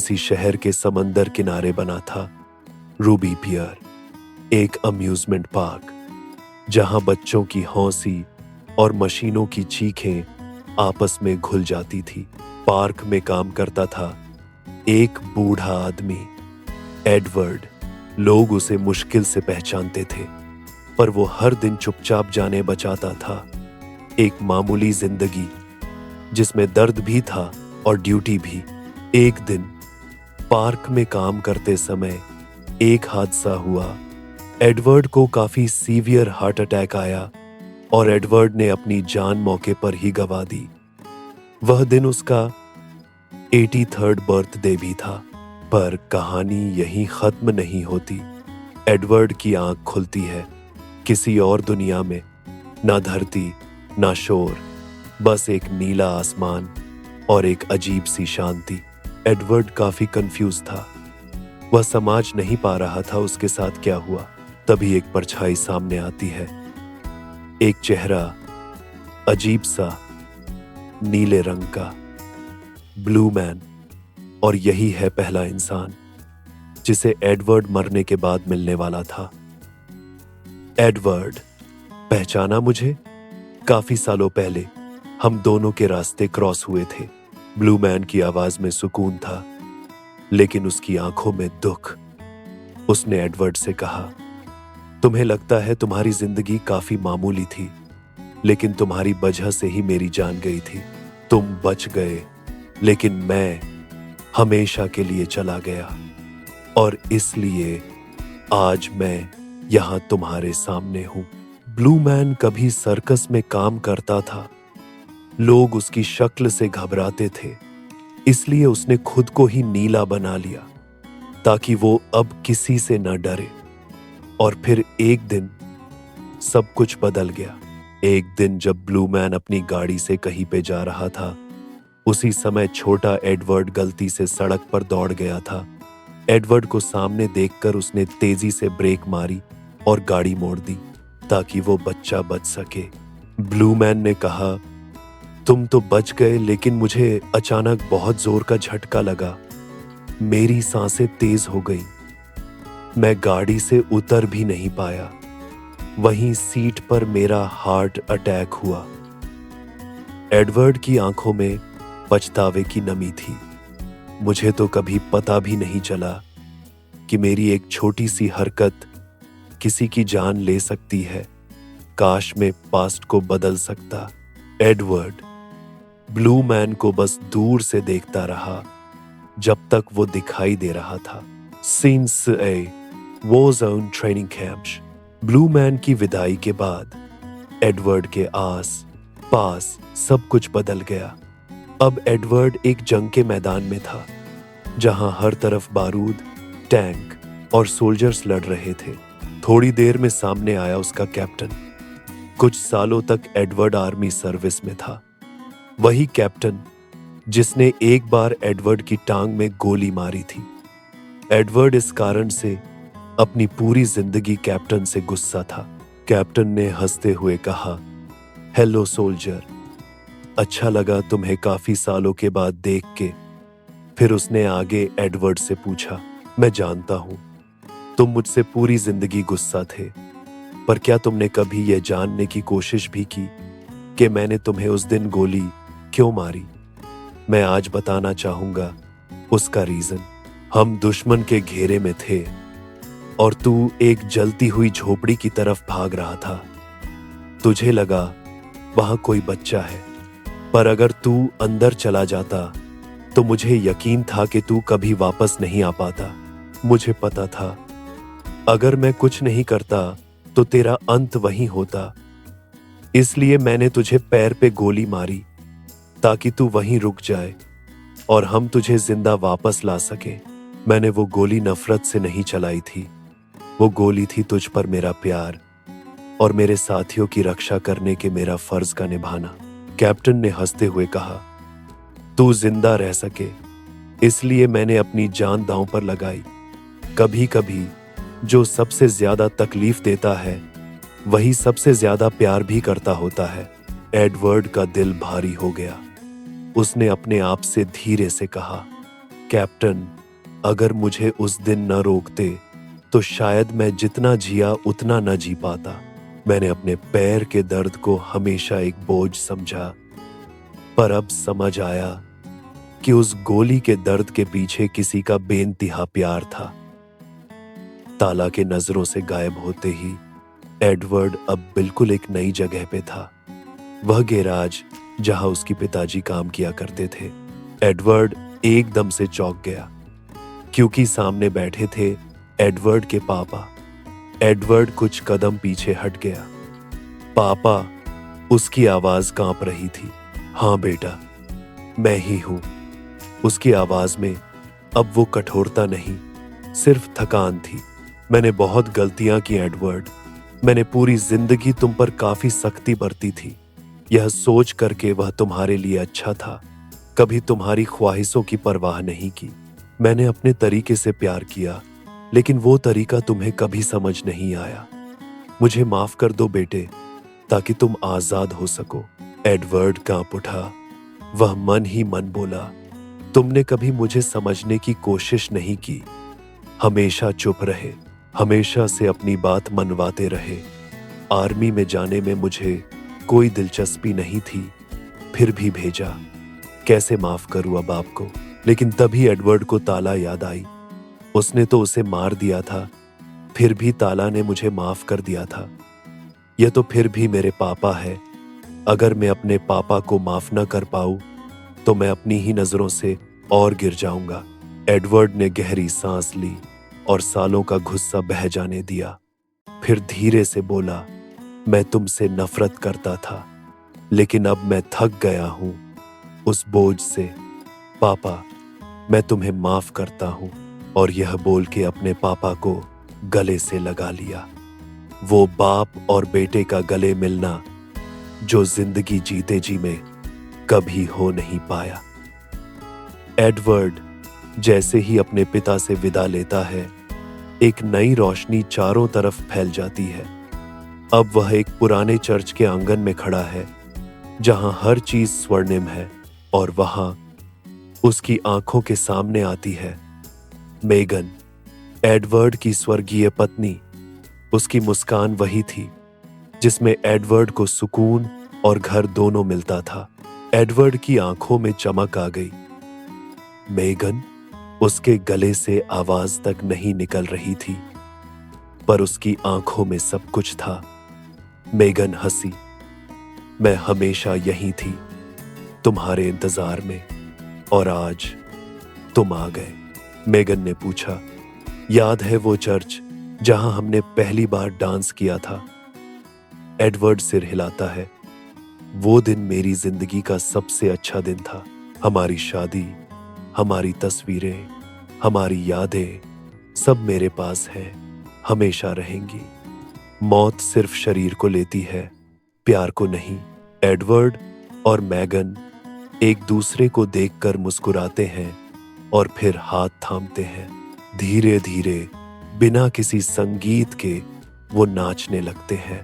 किसी शहर के समंदर किनारे बना था रूबी पियर, एक अम्यूजमेंट पार्क जहां बच्चों की हंसी और मशीनों की चीखें आपस में घुल जाती थी। पार्क में काम करता था एक बूढ़ा आदमी, एडवर्ड। लोग उसे मुश्किल से पहचानते थे, पर वो हर दिन चुपचाप जाने बचाता था। एक मामूली जिंदगी जिसमें दर्द भी था और ड्यूटी भी। एक दिन पार्क में काम करते समय एक हादसा हुआ। एडवर्ड को काफी सीवियर हार्ट अटैक आया और एडवर्ड ने अपनी जान मौके पर ही गंवा दी। वह दिन उसका 83rd बर्थडे भी था। पर कहानी यहीं खत्म नहीं होती। एडवर्ड की आंख खुलती है किसी और दुनिया में। ना धरती, ना शोर, बस एक नीला आसमान और एक अजीब सी शांति। एडवर्ड काफी कंफ्यूज था। वह समझ नहीं पा रहा था उसके साथ क्या हुआ। तभी एक परछाई सामने आती है, एक चेहरा, अजीब सा नीले रंग का, ब्लू मैन। और यही है पहला इंसान जिसे एडवर्ड मरने के बाद मिलने वाला था। एडवर्ड, पहचाना मुझे? काफी सालों पहले हम दोनों के रास्ते क्रॉस हुए थे। ब्लू मैन की आवाज में सुकून था, लेकिन उसकी आंखों में दुख। उसने एडवर्ड से कहा, तुम्हें लगता है तुम्हारी जिंदगी काफी मामूली थी, लेकिन तुम्हारी वजह से ही मेरी जान गई थी। तुम बच गए, लेकिन मैं हमेशा के लिए चला गया। और इसलिए आज मैं यहां तुम्हारे सामने हूं। ब्लू मैन कभी सर्कस में काम करता था। लोग उसकी शक्ल से घबराते थे, इसलिए उसने खुद को ही नीला बना लिया ताकि वो अब किसी से न डरे। और फिर एक दिन सब कुछ बदल गया। एक दिन जब ब्लू मैन अपनी गाड़ी से कहीं पे जा रहा था, उसी समय छोटा एडवर्ड गलती से सड़क पर दौड़ गया था। एडवर्ड को सामने देखकर उसने तेजी से ब्रेक मारी और गाड़ी मोड़ दी ताकि वो बच्चा बच सके। ब्लू मैन ने कहा, तुम तो बच गए, लेकिन मुझे अचानक बहुत जोर का झटका लगा। मेरी सांसें तेज हो गई। मैं गाड़ी से उतर भी नहीं पाया। वहीं सीट पर मेरा हार्ट अटैक हुआ। एडवर्ड की आंखों में पछतावे की नमी थी। मुझे तो कभी पता भी नहीं चला कि मेरी एक छोटी सी हरकत किसी की जान ले सकती है। काश मैं पास्ट को बदल सकता। एडवर्ड ब्लू मैन को बस दूर से देखता रहा जब तक वो दिखाई दे रहा था। Since a war zone training camp. Blue man की विदाई के बाद एडवर्ड के आस पास सब कुछ बदल गया। अब एडवर्ड एक जंग के मैदान में था, जहां हर तरफ बारूद, टैंक और सोल्जर्स लड़ रहे थे। थोड़ी देर में सामने आया उसका कैप्टन। कुछ सालों तक एडवर्ड आर्मी सर्विस में था। वही कैप्टन जिसने एक बार एडवर्ड की टांग में गोली मारी थी। एडवर्ड इस कारण से अपनी पूरी जिंदगी कैप्टन से गुस्सा था। कैप्टन ने हंसते हुए कहा, हेलो सोल्जर, अच्छा लगा तुम्हें काफी सालों के बाद देख के। फिर उसने आगे एडवर्ड से पूछा, मैं जानता हूं तुम मुझसे पूरी जिंदगी गुस्सा थे, पर क्या तुमने कभी यह जानने की कोशिश भी की कि मैंने तुम्हें उस दिन गोली क्यों मारी? मैं आज बताना चाहूंगा उसका रीजन। हम दुश्मन के घेरे में थे और तू एक जलती हुई झोपड़ी की तरफ भाग रहा था। तुझे लगा वहां कोई बच्चा है, पर अगर तू अंदर चला जाता तो मुझे यकीन था कि तू कभी वापस नहीं आ पाता। मुझे पता था अगर मैं कुछ नहीं करता तो तेरा अंत वहीं होता। इसलिए मैंने तुझे पैर पे गोली मारी ताकि तू वहीं रुक जाए और हम तुझे जिंदा वापस ला सके। मैंने वो गोली नफरत से नहीं चलाई थी, वो गोली थी तुझ पर मेरा प्यार और मेरे साथियों की रक्षा करने के मेरा फर्ज का निभाना। कैप्टन ने हंसते हुए कहा, तू जिंदा रह सके इसलिए मैंने अपनी जान दांव पर लगाई। कभी कभी जो सबसे ज्यादा तकलीफ देता है वही सबसे ज्यादा प्यार भी करता होता है। एडवर्ड का दिल भारी हो गया। उसने अपने आप से धीरे से कहा, कैप्टन, अगर मुझे उस दिन न रोकते तो शायद मैं जितना जिया उतना न जी पाता। मैंने अपने पैर के दर्द को हमेशा एक बोझ समझा, पर अब समझ आया कि उस गोली के दर्द के पीछे किसी का बेइंतहा प्यार था। ताला के नजरों से गायब होते ही एडवर्ड अब बिल्कुल एक नई जगह पे था। वह गैराज जहां उसके पिताजी काम किया करते थे। एडवर्ड एकदम से चौंक गया, क्योंकि सामने बैठे थे एडवर्ड के पापा। एडवर्ड कुछ कदम पीछे हट गया। पापा, उसकी आवाज कांप रही थी। हाँ बेटा, मैं ही हूं। उसकी आवाज में अब वो कठोरता नहीं, सिर्फ थकान थी। मैंने बहुत गलतियां की एडवर्ड। मैंने पूरी जिंदगी तुम पर काफी सख्ती बरती थी, यह सोच करके वह तुम्हारे लिए अच्छा था। कभी तुम्हारी ख्वाहिशों की परवाह नहीं की। मैंने अपने तरीके से प्यार किया, लेकिन वो तरीका तुम्हें कभी समझ नहीं आया। मुझे माफ कर दो बेटे, ताकि तुम आजाद हो सको। एडवर्ड कांप उठा। वह मन ही मन बोला, तुमने कभी मुझे समझने की कोशिश नहीं की। हमेशा चुप रहे, हमेशा से अपनी बात मनवाते रहे। आर्मी में जाने में मुझे कोई दिलचस्पी नहीं थी, फिर भी भेजा। कैसे माफ करूं अब आपको। लेकिन तभी एडवर्ड को ताला याद आई। उसने तो उसे मार दिया था, फिर भी ताला ने मुझे माफ कर दिया था। यह तो फिर भी मेरे पापा है। अगर मैं अपने पापा को माफ न कर पाऊं तो मैं अपनी ही नजरों से और गिर जाऊंगा। एडवर्ड ने गहरी सांस ली और सालों का गुस्सा बह जाने दिया। फिर धीरे से बोला, मैं तुमसे नफरत करता था, लेकिन अब मैं थक गया हूं उस बोझ से। पापा, मैं तुम्हें माफ करता हूं। और यह बोल के अपने पापा को गले से लगा लिया। वो बाप और बेटे का गले मिलना जो जिंदगी जीते जी में कभी हो नहीं पाया। एडवर्ड जैसे ही अपने पिता से विदा लेता है, एक नई रोशनी चारों तरफ फैल जाती है। अब वह एक पुराने चर्च के आंगन में खड़ा है, जहां हर चीज स्वर्णिम है, और वहां उसकी आंखों के सामने आती है मेगन, एडवर्ड की स्वर्गीय पत्नी। उसकी मुस्कान वही थी जिसमें एडवर्ड को सुकून और घर दोनों मिलता था। एडवर्ड की आंखों में चमक आ गई। मेगन, उसके गले से आवाज तक नहीं निकल रही थी, पर उसकी आंखों में सब कुछ था। मेगन हंसी। मैं हमेशा यहीं थी, तुम्हारे इंतजार में, और आज तुम आ गए। मेगन ने पूछा, याद है वो चर्च जहां हमने पहली बार डांस किया था? एडवर्ड सिर हिलाता है। वो दिन मेरी जिंदगी का सबसे अच्छा दिन था। हमारी शादी, हमारी तस्वीरें, हमारी यादें, सब मेरे पास हैं, हमेशा रहेंगी। मौत सिर्फ शरीर को लेती है, प्यार को नहीं। एडवर्ड और मैगन एक दूसरे को देखकर मुस्कुराते हैं और फिर हाथ थामते हैं। धीरे धीरे, बिना किसी संगीत के, वो नाचने लगते हैं।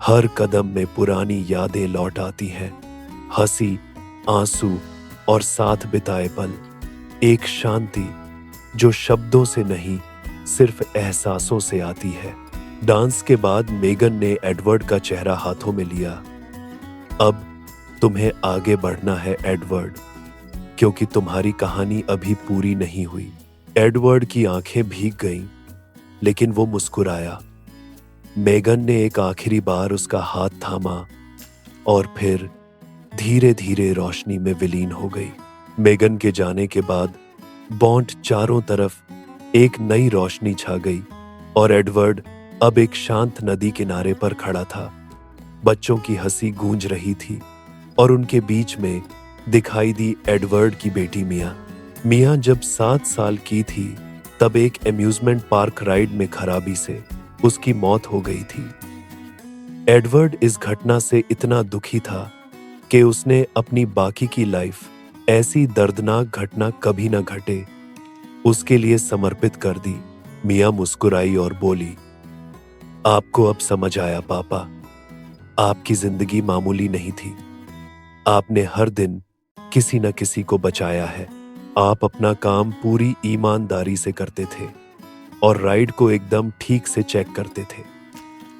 हर कदम में पुरानी यादें लौट आती हैं, हंसी, आंसू और साथ बिताए पल। एक शांति जो शब्दों से नहीं, सिर्फ एहसासों से आती है। डांस के बाद मेगन ने एडवर्ड का चेहरा हाथों में लिया। अब तुम्हें आगे बढ़ना है एडवर्ड, क्योंकि तुम्हारी कहानी अभी पूरी नहीं हुई। एडवर्ड की आंखें भीग गईं, लेकिन वो मुस्कुराया। मेगन ने एक आखिरी बार उसका हाथ थामा और फिर धीरे धीरे रोशनी में विलीन हो गई। मेगन के जाने के बाद बॉन्ड चारों तरफ एक नई रोशनी छा गई और एडवर्ड अब एक शांत नदी किनारे पर खड़ा था। बच्चों की हंसी गूंज रही थी और उनके बीच में दिखाई दी एडवर्ड की बेटी मिया। मिया जब 7 साल की थी, तब एक एम्यूजमेंट पार्क राइड में खराबी से उसकी मौत हो गई थी। एडवर्ड इस घटना से इतना दुखी था कि उसने अपनी बाकी की लाइफ ऐसी दर्दनाक घटना कभी न घटे उसके लिए समर्पित कर दी। मिया मुस्कुराई और बोली, आपको अब समझ आया पापा, आपकी जिंदगी मामूली नहीं थी। आपने हर दिन किसी न किसी को बचाया है। आप अपना काम पूरी ईमानदारी से करते थे और राइड को एकदम ठीक से चेक करते थे।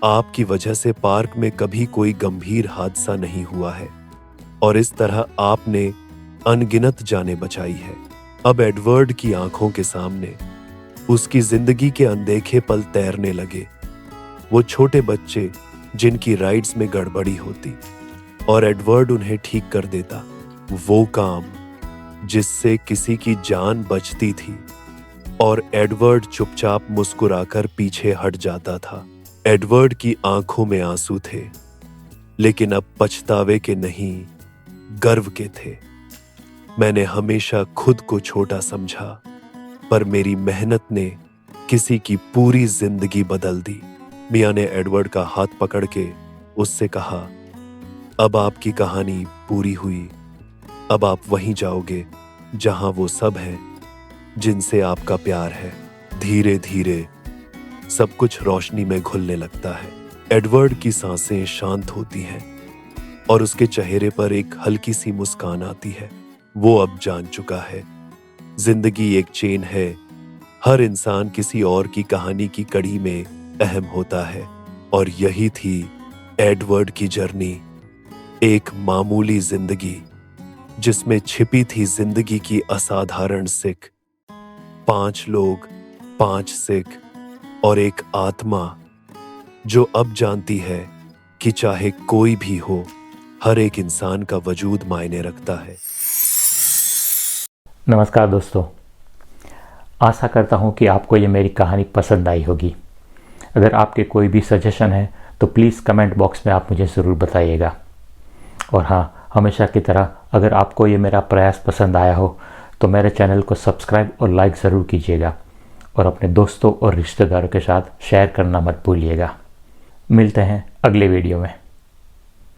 आपकी वजह से पार्क में कभी कोई गंभीर हादसा नहीं हुआ है और इस तरह आपने अनगिनत जानें बचाई है। अब एडवर्ड की आंखों के सामने उसकी जिंदगी के अनदेखे पल तैरने लगे। वो छोटे बच्चे जिनकी राइड्स में गड़बड़ी होती और एडवर्ड उन्हें ठीक कर देता। वो काम जिससे किसी की जान बचती थी और एडवर्ड चुपचाप मुस्कुराकर पीछे हट जाता था। एडवर्ड की आंखों में आंसू थे, लेकिन अब पछतावे के नहीं, गर्व के थे। मैंने हमेशा खुद को छोटा समझा, पर मेरी मेहनत ने किसी की पूरी जिंदगी बदल दी। मिया ने एडवर्ड का हाथ पकड़ के उससे कहा, अब आपकी कहानी पूरी हुई। अब आप वहीं जाओगे जहां वो सब हैं जिनसे आपका प्यार है। धीरे धीरे सब कुछ रोशनी में घुलने लगता है। एडवर्ड की सांसें शांत होती हैं और उसके चेहरे पर एक हल्की सी मुस्कान आती है। वो अब जान चुका है, जिंदगी एक चेन है। हर इंसान किसी और की कहानी की कड़ी में अहम होता है और यही थी एडवर्ड की जर्नी। एक मामूली जिंदगी जिसमें छिपी थी जिंदगी की असाधारण सीख। 5 लोग, 5 सिख और एक आत्मा जो अब जानती है कि चाहे कोई भी हो, हर एक इंसान का वजूद मायने रखता है। नमस्कार दोस्तों, आशा करता हूँ कि आपको ये मेरी कहानी पसंद आई होगी। अगर आपके कोई भी सजेशन है तो प्लीज़ कमेंट बॉक्स में आप मुझे ज़रूर बताइएगा। और हाँ, हमेशा की तरह अगर आपको ये मेरा प्रयास पसंद आया हो तो मेरे चैनल को सब्सक्राइब और लाइक ज़रूर कीजिएगा और अपने दोस्तों और रिश्तेदारों के साथ शेयर करना मत भूलिएगा। मिलते हैं अगले वीडियो में।